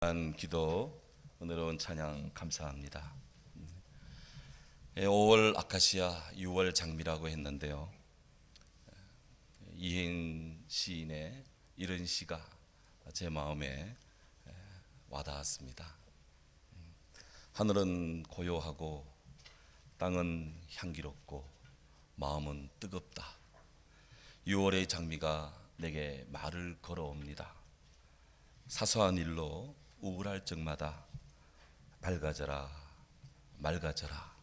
기도 은혜로운 찬양 감사합니다. 5월 아카시아, 6월 장미라고 했는데요. 이행 시인의 이런 시가 제 마음에 와닿았습니다. 하늘은 고요하고 땅은 향기롭고 마음은 뜨겁다. 6월의 장미가 내게 말을 걸어옵니다. 사소한 일로 우울할 적마다 밝아져라, 맑아져라,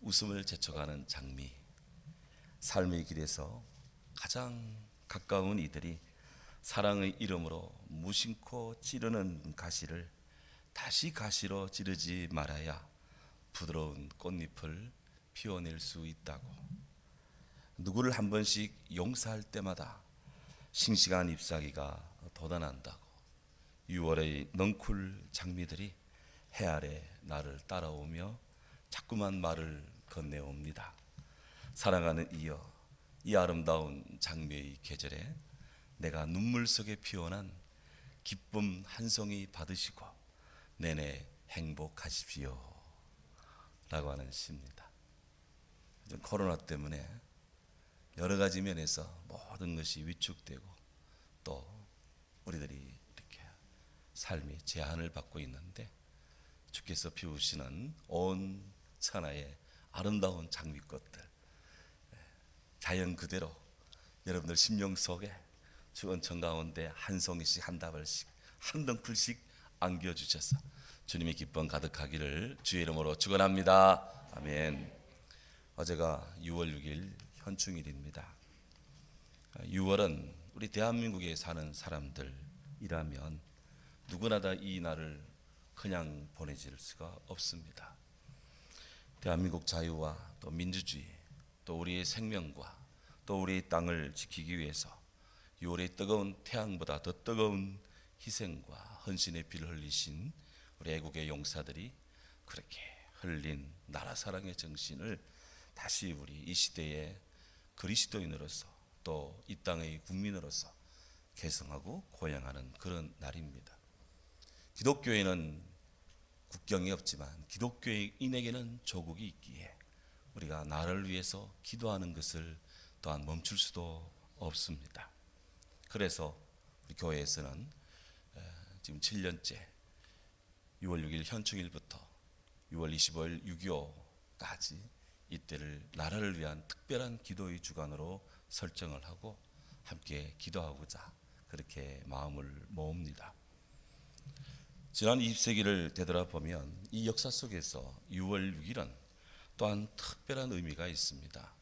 웃음을 제쳐가는 장미. 삶의 길에서 가장 가까운 이들이 사랑의 이름으로 무심코 찌르는 가시를 다시 가시로 찌르지 말아야 부드러운 꽃잎을 피워낼 수 있다고. 누구를 한 번씩 용서할 때마다 싱싱한 잎사귀가 돋아난다고. 6월의 넝쿨 장미들이 해 아래 나를 따라오며 자꾸만 말을 건네옵니다. 사랑하는 이여, 이 아름다운 장미의 계절에 내가 눈물 속에 피어난 기쁨 한 송이 받으시고 내내 행복하십시오 라고 하는 시입니다. 코로나 때문에 여러 가지 면에서 모든 것이 위축되고 또 우리들이 삶이 제한을 받고 있는데 주께서 피우시는 온 천하의 아름다운 장미꽃들, 자연 그대로 여러분들 심령 속에 주 은총 가운데 한 송이씩 한 다발씩 한 덩쿨씩 안겨주셔서 주님의 기쁨 가득하기를 주의 이름으로 축원합니다. 아멘. 어제가 6월 6일 현충일입니다. 6월은 우리 대한민국에 사는 사람들이라면 누구나 다 이 날을 그냥 보내질 수가 없습니다. 대한민국 자유와 또 민주주의, 또 우리의 생명과 또 우리의 땅을 지키기 위해서 6월의 뜨거운 태양보다 더 뜨거운 희생과 헌신의 피를 흘리신 우리 애국의 용사들이 그렇게 흘린 나라 사랑의 정신을 다시 우리 이 시대의 그리스도인으로서 또 이 땅의 국민으로서 계승하고 고양하는 그런 날입니다. 기독교에는 국경이 없지만 기독교인에게는 조국이 있기에 우리가 나라를 위해서 기도하는 것을 또한 멈출 수도 없습니다. 그래서 우리 교회에서는 지금 7년째 6월 6일 현충일부터 6월 25일 6.25까지 이때를 나라를 위한 특별한 기도의 주간으로 설정을 하고 함께 기도하고자 그렇게 마음을 모읍니다. 지난 20세기를 되돌아보면 이 역사 속에서 6월 6일은 또한 특별한 의미가 있습니다.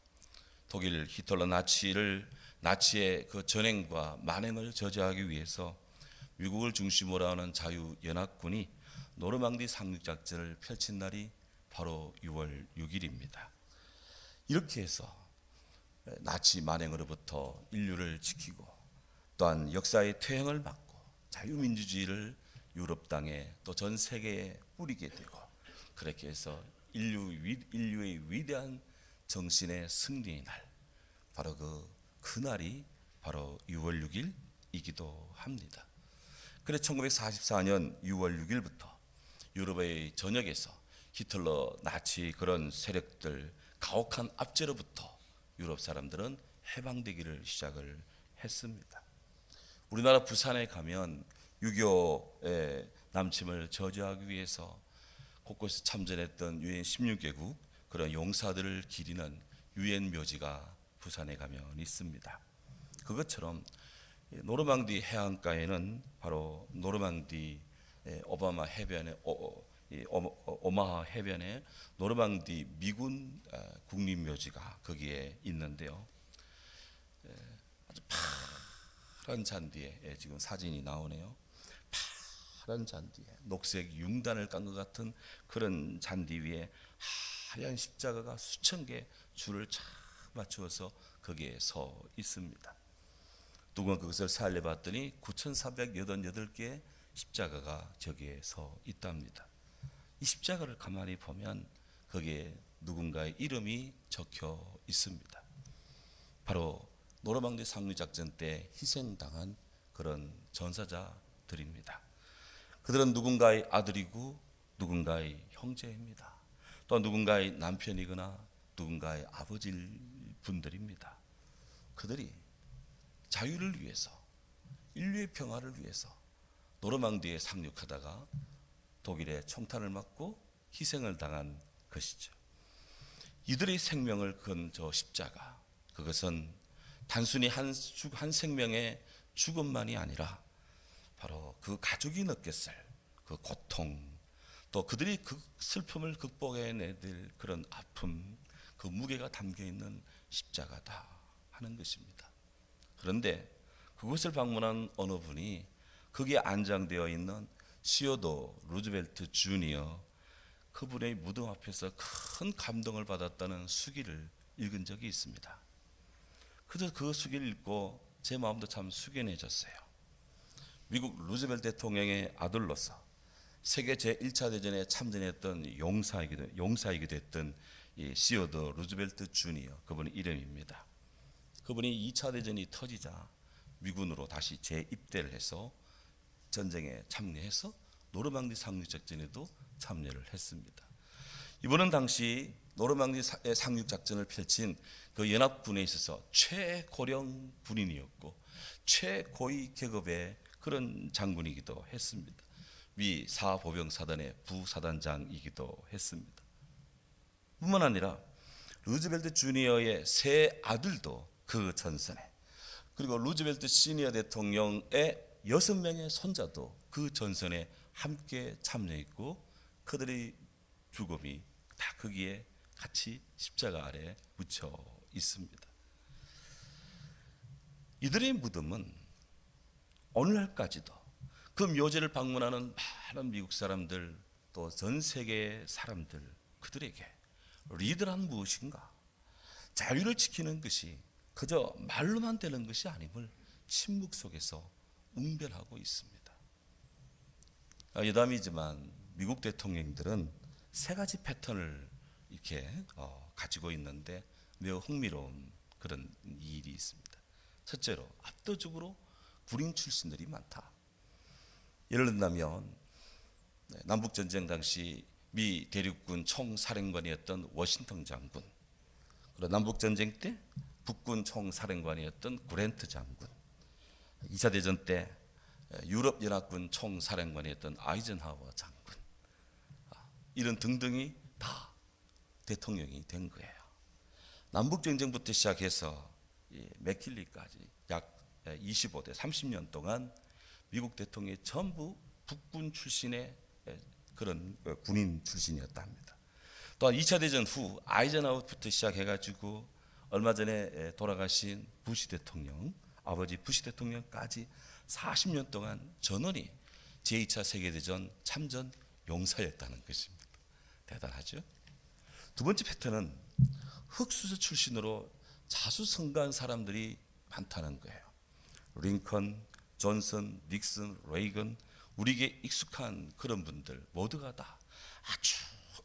독일 히틀러 나치의 그 전행과 만행을 저지하기 위해서 미국을 중심으로 하는 자유연합군이 노르망디 상륙작전을 펼친 날이 바로 6월 6일입니다. 이렇게 해서 나치 만행으로부터 인류를 지키고 또한 역사의 퇴행을 막고 자유민주주의를 유럽 땅에 또 전 세계에 뿌리게 되고 그렇게 해서 인류의 위대한 정신의 승리의 날, 바로 그 날이 바로 6월 6일이기도 합니다. 그래 1944년 6월 6일부터 유럽의 전역에서 히틀러 나치 그런 세력들 가혹한 압제로부터 유럽 사람들은 해방되기를 시작을 했습니다. 우리나라 부산에 가면 6.25의 남침을 저지하기 위해서 곳곳에 참전했던 유엔 16개국 그런 용사들을 기리는 유엔 묘지가 부산에 가면 있습니다. 그것처럼 노르망디 해안가에는 바로 노르망디 오마하 해변에 노르망디 미군 국립묘지가 거기에 있는데요. 아주 파란 잔디에 지금 사진이 나오네요. 파란 잔디에 녹색 융단을 깐 것 같은 그런 잔디 위에 하얀 십자가가 수천 개 줄을 착 맞추어서 거기에 서 있습니다. 누군가 그것을 살려봤더니 9,488개의 십자가가 저기에 서 있답니다. 이 십자가를 가만히 보면 거기에 누군가의 이름이 적혀 있습니다. 바로 노르망디 상륙작전 때 희생당한 그런 전사자들입니다. 그들은 누군가의 아들이고 누군가의 형제입니다. 또 누군가의 남편이거나 누군가의 아버지일 분들입니다. 그들이 자유를 위해서, 인류의 평화를 위해서 노르망디에 상륙하다가 독일의 총탄을 맞고 희생을 당한 것이죠. 이들의 생명을 건 저 십자가, 그것은 단순히 한 생명의 죽음만이 아니라 바로 그 가족이 느꼈을 그 고통, 또 그들이 그 슬픔을 극복해내들 그런 아픔, 그 무게가 담겨있는 십자가다 하는 것입니다. 그런데 그곳을 방문한 어느 분이 거기에 안장되어 있는 시어도 루즈벨트 주니어, 그분의 무덤 앞에서 큰 감동을 받았다는 수기를 읽은 적이 있습니다. 그래서 그 수기를 읽고 제 마음도 참 숙연해졌어요. 미국 루즈벨트 대통령의 아들로서 세계 제1차 대전에 참전했던 용사이기도 했던 이 시어도 루즈벨트 주니어, 그분의 이름입니다. 그분이 2차 대전이 터지자 미군으로 다시 재입대를 해서 전쟁에 참여해서 노르망디 상륙작전에도 참여를 했습니다. 이분은 당시 노르망디 상륙작전을 펼친 그 연합군에 있어서 최고령 군인이었고 최고위 계급의 그런 장군이기도 했습니다. 미 사보병사단의 부사단장이기도 했습니다. 뿐만 아니라 루즈벨트 주니어의 세 아들도 그 전선에, 그리고 루즈벨트 시니어 대통령의 6명의 손자도 그 전선에 함께 참여했고 그들의 죽음이 다 거기에 같이 십자가 아래 묻혀 있습니다. 이들의 무덤은 오늘날까지도 그 묘지를 방문하는 많은 미국 사람들, 또 전 세계의 사람들, 그들에게 리더란 무엇인가, 자유를 지키는 것이 그저 말로만 되는 것이 아님을 침묵 속에서 웅변하고 있습니다. 여담이지만 미국 대통령들은 세 가지 패턴을 이렇게 가지고 있는데 매우 흥미로운 그런 일이 있습니다. 첫째로 압도적으로 군인 출신들이 많다. 예를 든다면 남북전쟁 당시 미 대륙군 총사령관이었던 워싱턴 장군, 그리고 남북전쟁 때 북군 총사령관이었던 그랜트 장군, 2차 대전 때 유럽연합군 총사령관이었던 아이젠하워 장군, 이런 등등이 다 대통령이 된 거예요. 남북전쟁부터 시작해서 맥킬리까지 약 25대 30년 동안 미국 대통령이 전부 북군 출신의 그런 군인 출신이었다 합니다. 또한 2차 대전 후 아이젠하워부터 시작해가지고 얼마 전에 돌아가신 부시 대통령, 아버지 부시 대통령까지 40년 동안 전원이 제2차 세계대전 참전 용사였다는 것입니다. 대단하죠? 두 번째 패턴은 흑수저 출신으로 자수성가한 사람들이 많다는 거예요. 링컨, 존슨, 닉슨, 레이건, 우리에게 익숙한 그런 분들 모두가 다 아주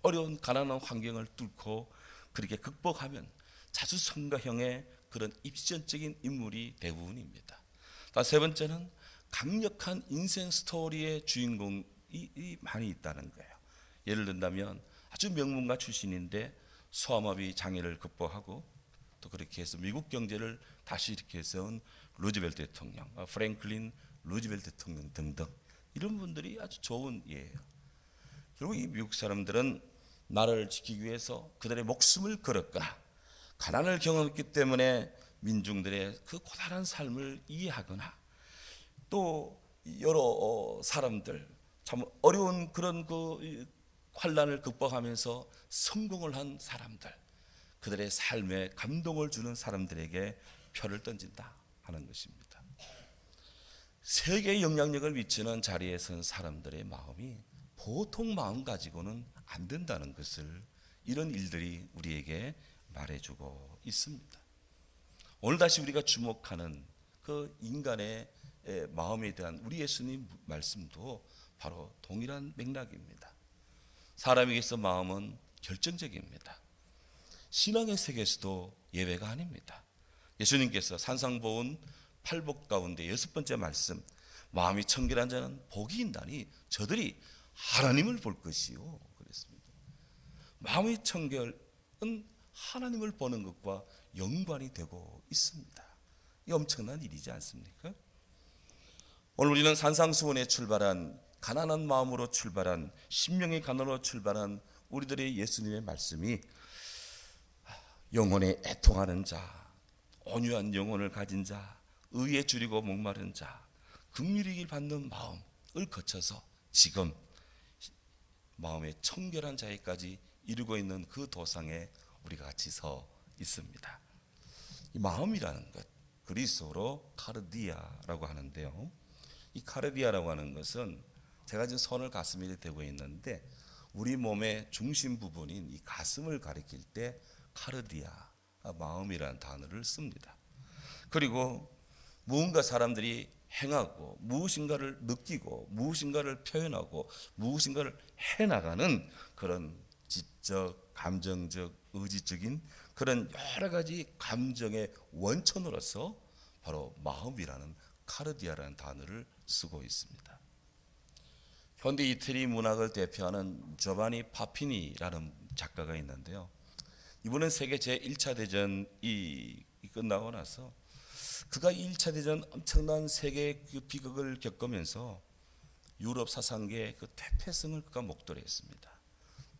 어려운 가난한 환경을 뚫고 그렇게 극복하면 자수성가형의 그런 입시전적인 인물이 대부분입니다. 세 번째는 강력한 인생 스토리의 주인공이 많이 있다는 거예요. 예를 든다면 아주 명문가 출신인데 소아마비 장애를 극복하고 또 그렇게 해서 미국 경제를 다시 이렇게 세운 루즈벨트 대통령, 프랭클린 루즈벨트 대통령 등등, 이런 분들이 아주 좋은 예예요. 결국 이 미국 사람들은 나라를 지키기 위해서 그들의 목숨을 걸었거나 가난을 경험했기 때문에 민중들의 그 고단한 삶을 이해하거나 또 여러 사람들 참 어려운 그런 그 환난을 극복하면서 성공을 한 사람들, 그들의 삶에 감동을 주는 사람들에게 표를 던진다 하는 것입니다. 세계에 영향력을 미치는 자리에 선 사람들의 마음이 보통 마음 가지고는 안 된다는 것을 이런 일들이 우리에게 말해주고 있습니다. 오늘 다시 우리가 주목하는 그 인간의 마음에 대한 우리 예수님 말씀도 바로 동일한 맥락입니다. 사람에게서 마음은 결정적입니다. 신앙의 세계에서도 예외가 아닙니다. 예수님께서 산상보훈 8복 가운데 6번째 말씀, 마음이 청결한 자는 복이 있나니 저들이 하나님을 볼 것이요. 그랬습니다. 마음의 청결은 하나님을 보는 것과 연관이 되고 있습니다. 이 엄청난 일이지 않습니까? 오늘 우리는 산상수훈에 출발한 가난한 마음으로 출발한 심령의 가난으로 출발한 우리들의 예수님의 말씀이 영혼에 애통하는 자, 온유한 영혼을 가진 자, 의에 줄이고 목마른 자, 긍휼을 받는 마음을 거쳐서 지금 마음의 청결한 자에까지 이루고 있는 그 도상에 우리가 같이 서 있습니다. 이 마음이라는 것, 그리스어로 카르디아라고 하는데요. 이 카르디아라고 하는 것은 제가 지금 손을 가슴에 대고 있는데 우리 몸의 중심 부분인 이 가슴을 가리킬 때 카르디아, 마음이라는 단어를 씁니다. 그리고 무언가 사람들이 행하고 무엇인가를 느끼고 무엇인가를 표현하고 무엇인가를 해나가는 그런 지적, 감정적, 의지적인 그런 여러 가지 감정의 원천으로서 바로 마음이라는 카르디아라는 단어를 쓰고 있습니다. 현대 이태리 문학을 대표하는 조바니 파피니라는 작가가 있는데요. 이분은 세계 제1차 대전이 끝나고 나서 그가 1차 대전 엄청난 세계 비극을 겪으면서 유럽 사상계의 그 퇴폐성을 그가 목도했습니다.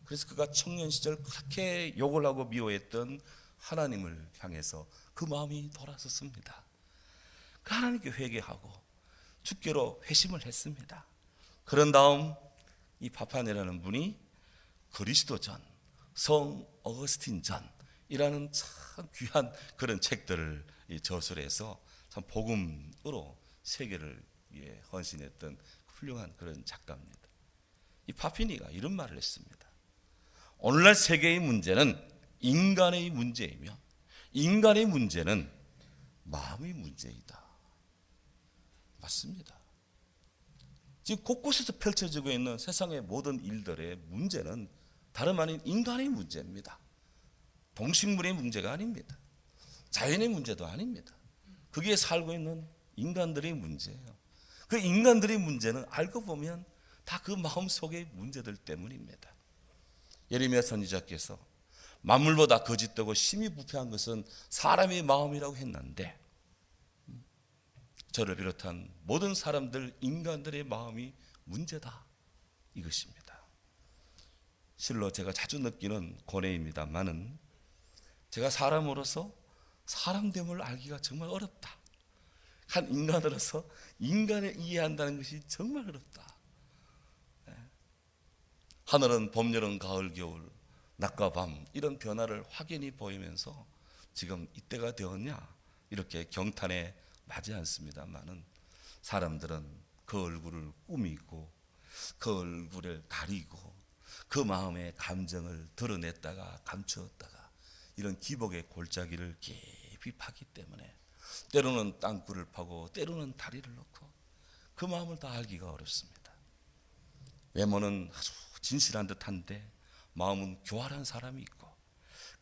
그래서 그가 청년 시절 그렇게 욕을 하고 미워했던 하나님을 향해서 그 마음이 돌아섰습니다. 그 하나님께 회개하고 주께로 회심을 했습니다. 그런 다음 이 파파네라는 분이 그리스도전, 성 어거스틴 전이라는 참 귀한 그런 책들을 저술해서 참 복음으로 세계를 헌신했던 훌륭한 그런 작가입니다. 이 파피니가 이런 말을 했습니다. 오늘날 세계의 문제는 인간의 문제이며 인간의 문제는 마음의 문제이다. 맞습니다. 지금 곳곳에서 펼쳐지고 있는 세상의 모든 일들의 문제는 다름 아닌 인간의 문제입니다. 동식물의 문제가 아닙니다. 자연의 문제도 아닙니다. 거기에 살고 있는 인간들의 문제예요. 그 인간들의 문제는 알고 보면 다 그 마음속의 문제들 때문입니다. 예레미야 선지자께서 만물보다 거짓되고 심히 부패한 것은 사람의 마음이라고 했는데 저를 비롯한 모든 사람들, 인간들의 마음이 문제다. 이것입니다. 실로 제가 자주 느끼는 고뇌입니다만은 제가 사람으로서 사람됨을 알기가 정말 어렵다. 한 인간으로서 인간을 이해한다는 것이 정말 어렵다. 하늘은 봄, 여름, 가을, 겨울, 낮과 밤 이런 변화를 확연히 보이면서 지금 이때가 되었냐 이렇게 경탄에 맞지 않습니다만은 사람들은 그 얼굴을 꾸미고 그 얼굴을 가리고 그 마음의 감정을 드러냈다가 감추었다가 이런 기복의 골짜기를 깊이 파기 때문에 때로는 땅굴을 파고 때로는 다리를 놓고 그 마음을 다 알기가 어렵습니다. 외모는 아주 진실한 듯한데 마음은 교활한 사람이 있고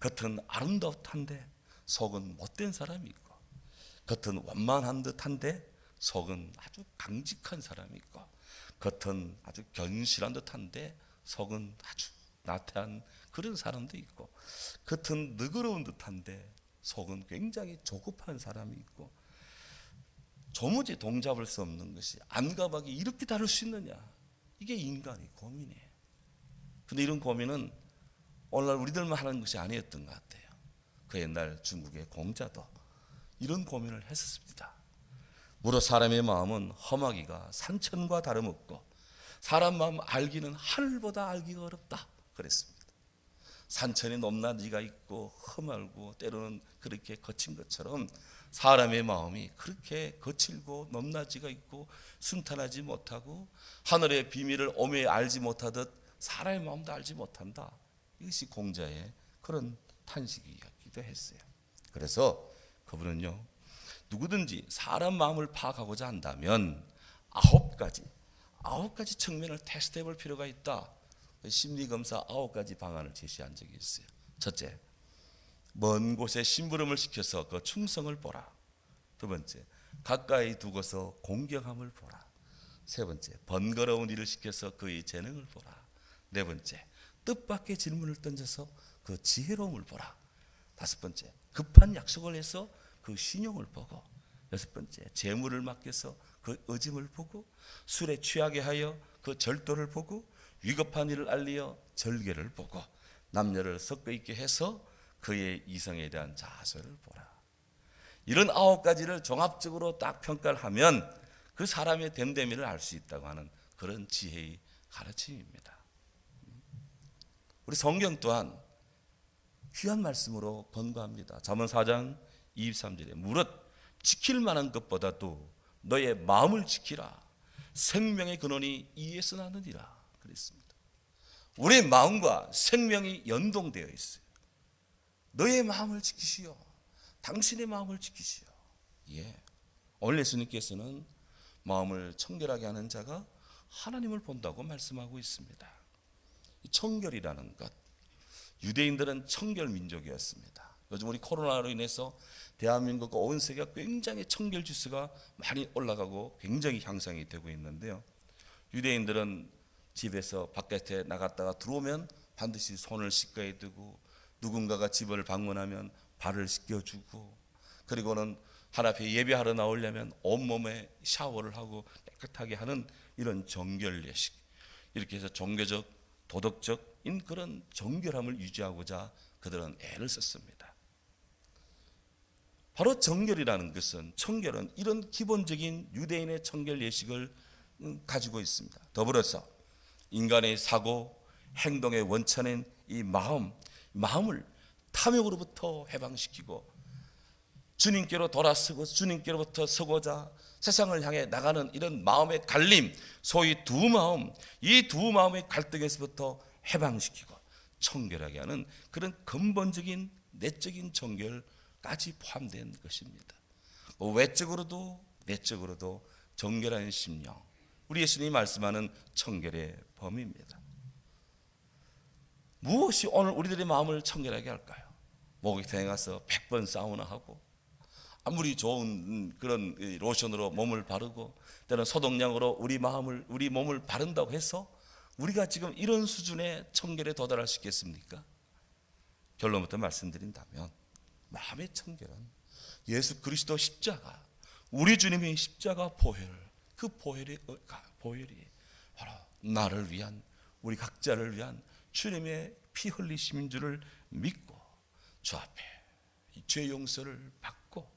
겉은 아름답던데 속은 못된 사람이 있고 겉은 원만한 듯한데 속은 아주 강직한 사람이 있고 겉은 아주 견실한 듯한데 속은 아주 나태한 그런 사람도 있고 겉은 너그러운 듯한데 속은 굉장히 조급한 사람이 있고 도무지 동잡을 수 없는 것이 안가박이 이렇게 다를 수 있느냐 이게 인간의 고민이에요. 근데 이런 고민은 오늘날 우리들만 하는 것이 아니었던 것 같아요. 그 옛날 중국의 공자도 이런 고민을 했었습니다. 무릇 사람의 마음은 험하기가 산천과 다름없고 사람 마음 알기는 하늘보다 알기가 어렵다 그랬습니다. 산천이 높낮이가 있고 험하고 때로는 그렇게 거친 것처럼 사람의 마음이 그렇게 거칠고 높낮이가 있고 순탄하지 못하고 하늘의 비밀을 오매 알지 못하듯 사람의 마음도 알지 못한다. 이것이 공자의 그런 탄식이었기도 했어요. 그래서 그분은요 누구든지 사람 마음을 파악하고자 한다면 아홉 가지 측면을 테스트해 볼 필요가 있다. 심리검사 9가지 방안을 제시한 적이 있어요. 첫째, 먼 곳에 심부름을 시켜서 그 충성을 보라. 두 번째, 가까이 두고서 공경함을 보라. 세 번째, 번거로운 일을 시켜서 그의 재능을 보라. 네 번째, 뜻밖의 질문을 던져서 그 지혜로움을 보라. 다섯 번째, 급한 약속을 해서 그 신용을 보고. 여섯 번째, 재물을 맡겨서 그 의짐을 보고. 술에 취하게 하여 그 절도를 보고. 위급한 일을 알리어 절개를 보고. 남녀를 섞어 있게 해서 그의 이성에 대한 자세를 보라. 이런 9가지를 종합적으로 딱 평가를 하면 그 사람의 됨됨이를 알 수 있다고 하는 그런 지혜의 가르침입니다. 우리 성경 또한 귀한 말씀으로 권고합니다. 잠언 4장 23절에 무릇 지킬 만한 것보다도 너의 마음을 지키라. 생명의 근원이 이에서 나느니라 그랬습니다. 우리의 마음과 생명이 연동되어 있어요. 너의 마음을 지키시오. 당신의 마음을 지키시오. 오늘 예수님께서는 마음을 청결하게 하는 자가 하나님을 본다고 말씀하고 있습니다. 청결이라는 것, 유대인들은 청결 민족이었습니다. 요즘 우리 코로나로 인해서 대한민국과 온 세계가 굉장히 청결 지수가 많이 올라가고 굉장히 향상이 되고 있는데요. 유대인들은 집에서 바깥에 나갔다가 들어오면 반드시 손을 씻어야 되고, 누군가가 집을 방문하면 발을 씻겨주고, 그리고는 하나님께 예배하러 나오려면 온몸에 샤워를 하고 깨끗하게 하는 이런 정결 예식, 이렇게 해서 종교적 도덕적인 그런 정결함을 유지하고자 그들은 애를 썼습니다. 바로 정결이라는 것은, 청결은 이런 기본적인 유대인의 청결 예식을 가지고 있습니다. 더불어서 인간의 사고, 행동의 원천인 이 마음을 탐욕으로부터 해방시키고 주님께로 돌아서고 주님께로부터 서고자 세상을 향해 나가는 이런 마음의 갈림, 소위 두 마음, 이 두 마음의 갈등에서부터 해방시키고 청결하게 하는 그런 근본적인 내적인 정결까지 포함된 것입니다. 외적으로도 내적으로도 정결한 심령, 우리 예수님이 말씀하는 청결의 범위입니다. 무엇이 오늘 우리들의 마음을 청결하게 할까요? 목욕탕에 가서 100번 사우나하고, 아무리 좋은 그런 로션으로 몸을 바르고 때는 소독약으로 우리 몸을 바른다고 해서 우리가 지금 이런 수준의 청결에 도달할 수 있겠습니까? 결론부터 말씀드린다면 마음의 청결은 예수 그리스도 십자가, 우리 주님의 십자가 보혈, 그 보혈이 바로 나를 위한, 우리 각자를 위한 주님의 피 흘리심인 줄을 믿고 주 앞에 죄 용서를 받고,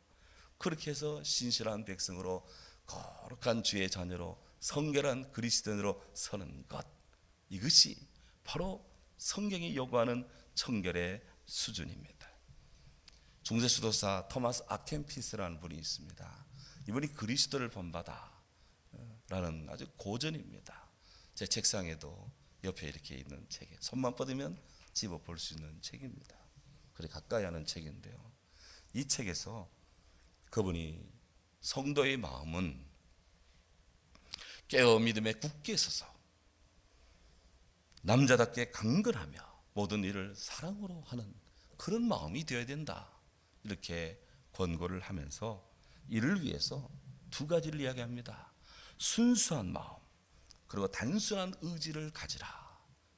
그렇게 해서 신실한 백성으로 거룩한 주의 자녀로 성결한 그리스도인으로 서는 것, 이것이 바로 성경이 요구하는 청결의 수준입니다. 중세 수도사 토마스 아켄피스라는 분이 있습니다. 이분이 그리스도를 본받아라는 아주 고전입니다. 제 책상에도 옆에 이렇게 있는 책에 손만 뻗으면 집어 볼 수 있는 책입니다. 그래 가까이 하는 책인데요. 이 책에서 그분이 성도의 마음은 깨어 믿음에 굳게 서서 남자답게 강건하며 모든 일을 사랑으로 하는 그런 마음이 되어야 된다, 이렇게 권고를 하면서 이를 위해서 두 가지를 이야기합니다. 순수한 마음, 그리고 단순한 의지를 가지라,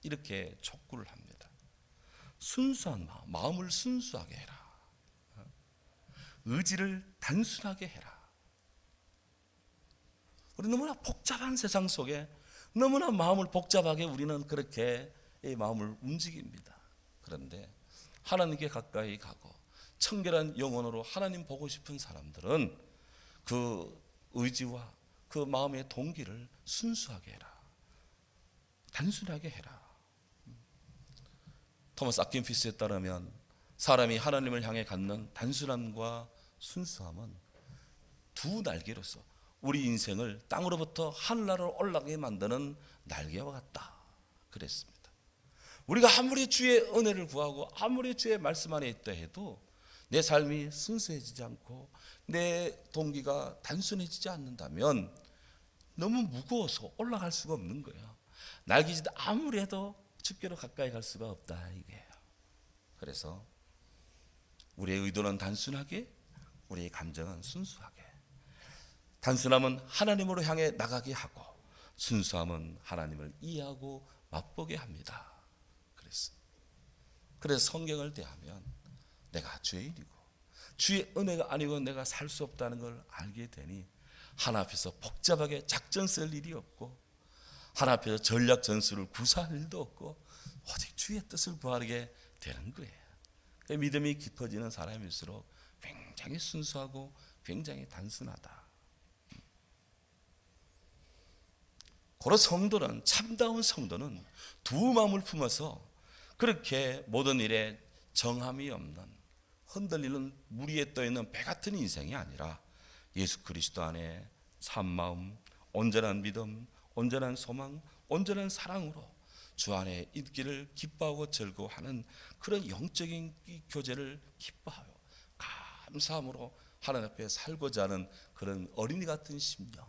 이렇게 촉구를 합니다. 순수한 마음을 순수하게 해라. 의지를 단순하게 해라. 우리 너무나 복잡한 세상 속에 너무나 마음을 복잡하게 우리는 그렇게 이 마음을 움직입니다. 그런데 하나님께 가까이 가고 청결한 영혼으로 하나님 보고 싶은 사람들은 그 의지와 그 마음의 동기를 순수하게 해라. 단순하게 해라. 토마스 아킨피스에 따르면 사람이 하나님을 향해 갖는 단순함과 순수함은 두 날개로서 우리 인생을 땅으로부터 하늘나라로 올라가게 만드는 날개와 같다, 그랬습니다. 우리가 아무리 주의 은혜를 구하고 아무리 주의 말씀 안에 있다 해도 내 삶이 순수해지지 않고 내 동기가 단순해지지 않는다면 너무 무거워서 올라갈 수가 없는 거예요. 날개짓 아무리 해도 주께로 가까이 갈 수가 없다, 이게요. 그래서 우리의 의도는 단순하게, 우리의 감정은 순수하게. 단순함은 하나님으로 향해 나가게 하고, 순수함은 하나님을 이해하고 맛보게 합니다. 그래서 성경을 대하면 내가 죄인이고 주의 은혜가 아니고 내가 살 수 없다는 걸 알게 되니 하나님 앞에서 복잡하게 작전 쓸 일이 없고 하나님 앞에서 전략 전술을 구사할 일도 없고 오직 주의 뜻을 구하게 되는 거예요. 믿음이 깊어지는 사람일수록 굉장히 순수하고 굉장히 단순하다. 고로 성도는, 참다운 성도는 두 마음을 품어서 그렇게 모든 일에 정함이 없는 흔들리는 물 위에 떠있는 배 같은 인생이 아니라 예수 그리스도 안에 참마음, 온전한 믿음, 온전한 소망, 온전한 사랑으로 주 안에 있기를 기뻐하고 즐거워하는 그런 영적인 교제를 기뻐하여 감사함으로 하나님 앞에 살고자 하는 그런 어린이 같은 심령,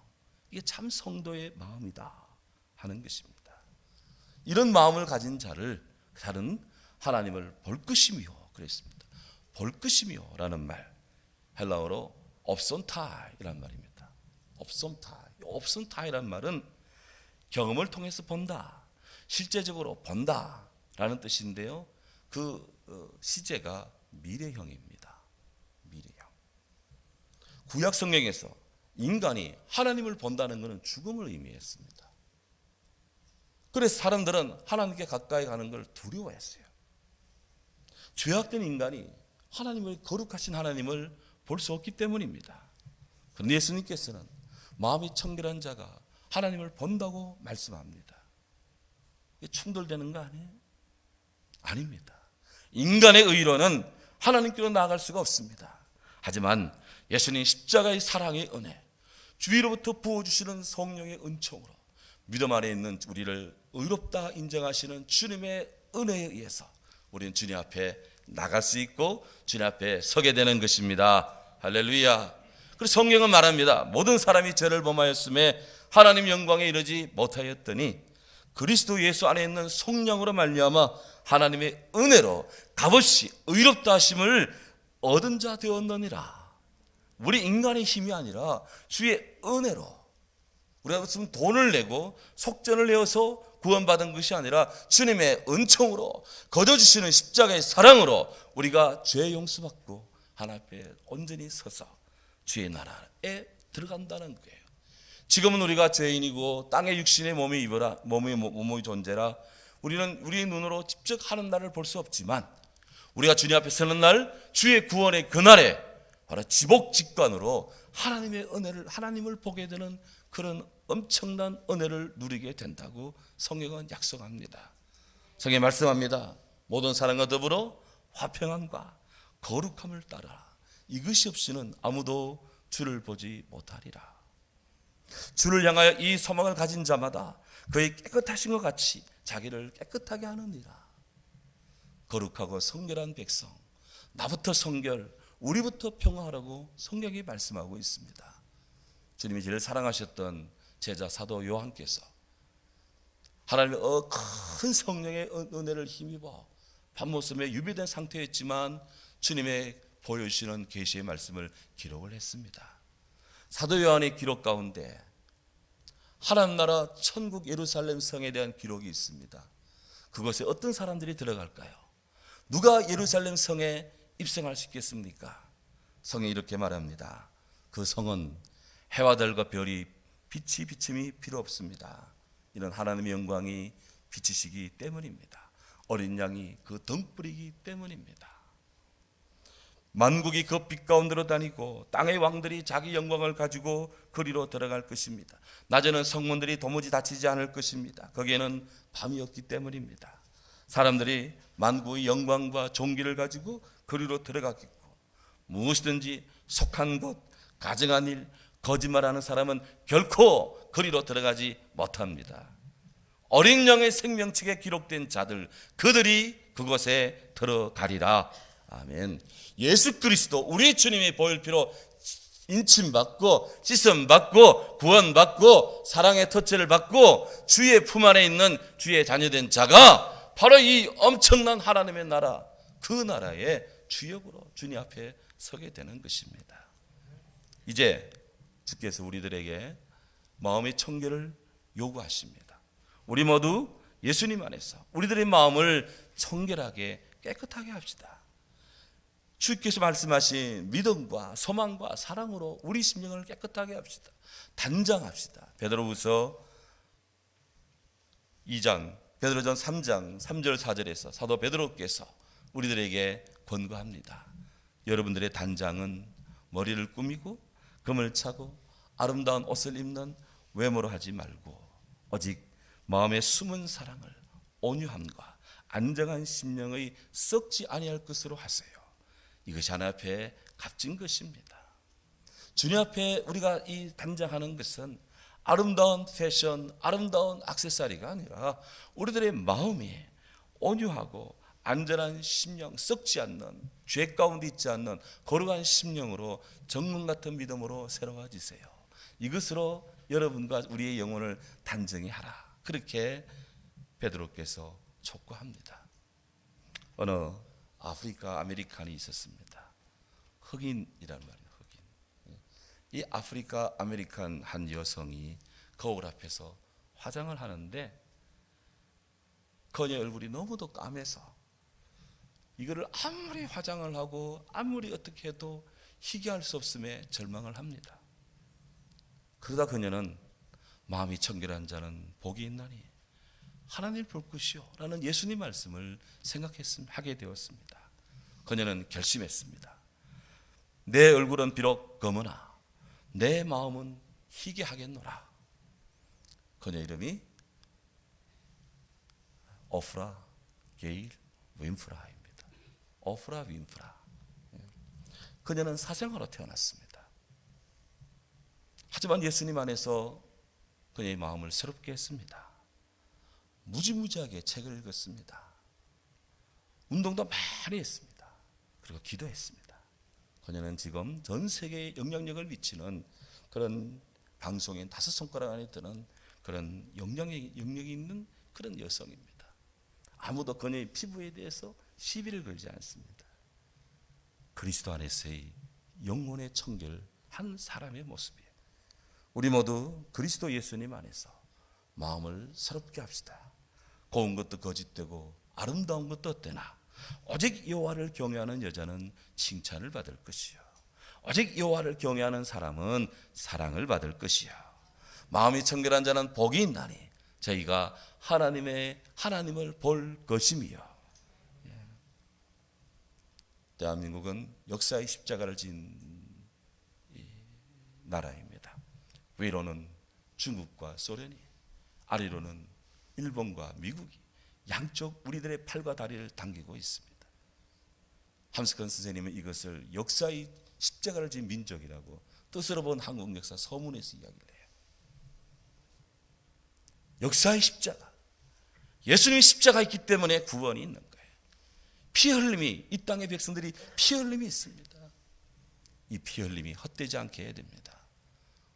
이게 참 성도의 마음이다 하는 것입니다. 이런 마음을 가진 자는 하나님을 볼 것이며 그랬습니다. 볼 것이며 라는 말, 헬라어로 옵손타이란 말입니다. 옵손타이란 말은 경험을 통해서 본다, 실제적으로 본다 라는 뜻인데요, 그 시제가 미래형입니다. 미래형. 구약 성경에서 인간이 하나님을 본다는 것은 죽음을 의미했습니다. 그래서 사람들은 하나님께 가까이 가는 걸 두려워했어요. 죄악된 인간이 하나님을, 거룩하신 하나님을 볼 수 없기 때문입니다. 그런데 예수님께서는 마음이 청결한 자가 하나님을 본다고 말씀합니다. 이게 충돌되는 거 아니에요? 아닙니다. 인간의 의로는 하나님께로 나아갈 수가 없습니다. 하지만 예수님 십자가의 사랑의 은혜, 주위로부터 부어주시는 성령의 은총으로 믿음 안에 있는 우리를 의롭다 인정하시는 주님의 은혜에 의해서 우리는 주님 앞에 나갈 수 있고 주님 앞에 서게 되는 것입니다. 할렐루야. 그리고 성경은 말합니다. 모든 사람이 죄를 범하였음에 하나님 영광에 이르지 못하였더니 그리스도 예수 안에 있는 성령으로 말미암아 하나님의 은혜로 값없이 의롭다 하심을 얻은 자 되었느니라. 우리 인간의 힘이 아니라 주의 은혜로, 우리가 무슨 돈을 내고 속전을 내어서 구원받은 것이 아니라 주님의 은총으로 거둬주시는 십자가의 사랑으로 우리가 죄 용서받고 하나님 앞에 온전히 서서 주의 나라에 들어간다는 거예요. 지금은 우리가 죄인이고 땅의 육신의 몸의 존재라 우리는 우리의 눈으로 직접 하는 날을 볼 수 없지만 우리가 주님 앞에 서는 날, 주의 구원의 그날에 바로 지복직관으로 하나님의 은혜를, 하나님을 보게 되는 그런 엄청난 은혜를 누리게 된다고 성경은 약속합니다. 성경에 말씀합니다. 모든 사람과 더불어 화평함과 거룩함을 따라 이것이 없이는 아무도 주를 보지 못하리라. 주를 향하여 이 소망을 가진 자마다 그의 깨끗하신 것 같이 자기를 깨끗하게 하느니라. 거룩하고 성결한 백성, 나부터 성결, 우리부터 평화하라고 성경이 말씀하고 있습니다. 주님이 제일 사랑하셨던 제자 사도 요한께서 하나님의 큰 성령의 은혜를 힘입어 밤모섬에 유배된 상태였지만 주님의 보여주시는 계시의 말씀을 기록을 했습니다. 사도 요한의 기록 가운데 하나님 나라 천국 예루살렘 성에 대한 기록이 있습니다. 그것에 어떤 사람들이 들어갈까요? 누가 예루살렘 성에 입성할 수 있겠습니까? 성에 이렇게 말합니다. 그 성은 해와 달과 별이 빛이 비침이 필요 없습니다. 이런 하나님의 영광이 비치시기 때문입니다. 어린 양이 그 등불이기 때문입니다. 만국이 그 빛 가운데로 다니고 땅의 왕들이 자기 영광을 가지고 그리로 들어갈 것입니다. 낮에는 성문들이 도무지 닫히지 않을 것입니다. 거기에는 밤이 없기 때문입니다. 사람들이 만국의 영광과 존귀를 가지고 그리로 들어가겠고 무엇이든지 속한 것, 가증한 일, 거짓말하는 사람은 결코 그리로 들어가지 못합니다. 어린 양의 생명책에 기록된 자들, 그들이 그곳에 들어가리라. 아멘. 예수 그리스도 우리 주님이 보혈 피로 인침받고 씻음받고 구원받고 사랑의 터치를 받고 주의 품 안에 있는 주의 자녀된 자가 바로 이 엄청난 하나님의 나라, 그 나라의 주역으로 주님 앞에 서게 되는 것입니다. 이제 주께서 우리들에게 마음의 청결을 요구하십니다. 우리 모두 예수님 안에서 우리들의 마음을 청결하게 깨끗하게 합시다. 주께서 말씀하신 믿음과 소망과 사랑으로 우리 심령을 깨끗하게 합시다. 단장합시다. 베드로후서 2장, 베드로전 3장 3절 4절에서 사도 베드로께서 우리들에게 권고합니다. 여러분들의 단장은 머리를 꾸미고 금을 차고 아름다운 옷을 입는 외모로 하지 말고 오직 마음의 숨은 사랑을 온유함과 안정한 심령의 썩지 아니할 것으로 하세요. 이것이 하나님 앞에 값진 것입니다. 주님 앞에 우리가 이 단장하는 것은 아름다운 패션, 아름다운 액세서리가 아니라 우리들의 마음이 온유하고 안전한 심령, 썩지 않는, 죄 가운데 있지 않는 거룩한 심령으로 정문 같은 믿음으로 새로워지세요. 이것으로 여러분과 우리의 영혼을 단정히 하라. 그렇게 베드로께서 촉구합니다. 어느 아프리카 아메리칸이 있었습니다. 흑인이란 말이에요. 흑인. 이 아프리카 아메리칸 한 여성이 거울 앞에서 화장을 하는데 그녀의 얼굴이 너무도 까매서 이거를 아무리 화장을 하고 아무리 어떻게 해도 희귀할 수 없음에 절망을 합니다. 그러다 그녀는 마음이 청결한 자는 복이 있나니 하나님을 볼 것이요 라는 예수님 말씀을 하게 되었습니다. 그녀는 결심했습니다. 내 얼굴은 비록 검으나 내 마음은 희귀하겠노라. 그녀 이름이 오프라 게일 윈프라입니다. 오프라 윈프라. 그녀는 사생아로 태어났습니다. 하지만 예수님 안에서 그녀의 마음을 새롭게 했습니다. 무지무지하게 책을 읽었습니다. 운동도 많이 했습니다. 그리고 기도했습니다. 그녀는 지금 전 세계에 영향력을 미치는 그런 방송인 5손가락 안에 드는 그런 영향력이 있는 그런 여성입니다. 아무도 그녀의 피부에 대해서 시비를 걸지 않습니다. 그리스도 안에서의 영혼의 청결한 사람의 모습이에요. 우리 모두 그리스도 예수님 안에서 마음을 새롭게 합시다. 고운 것도 거짓되고 아름다운 것도 헛되나 오직 여호와를 경외하는 여자는 칭찬을 받을 것이요 오직 여호와를 경외하는 사람은 사랑을 받을 것이요 마음이 청결한 자는 복이 있나니 저희가 하나님을 볼 것임이요. 대한민국은 역사의 십자가를 진 나라입니다. 위로는 중국과 소련이, 아래로는 일본과 미국이 양쪽 우리들의 팔과 다리를 당기고 있습니다. 함스컨 선생님은 이것을 역사의 십자가를 진 민족이라고 뜻으로 본 한국 역사 서문에서 이야기를 해요. 역사의 십자가, 예수님의 십자가 있기 때문에 구원이 있는 거예요. 피 흘림이, 이 땅의 백성들이 피 흘림이 있습니다. 이 피 흘림이 헛되지 않게 해야 됩니다.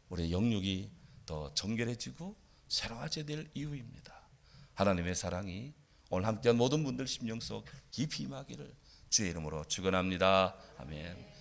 우리의 영육이 더 정결해지고 새로워져야 될 이유입니다. 하나님의 사랑이 오늘 함께한 모든 분들 심령 속 깊이 임하기를 주의 이름으로 축원합니다. 아멘.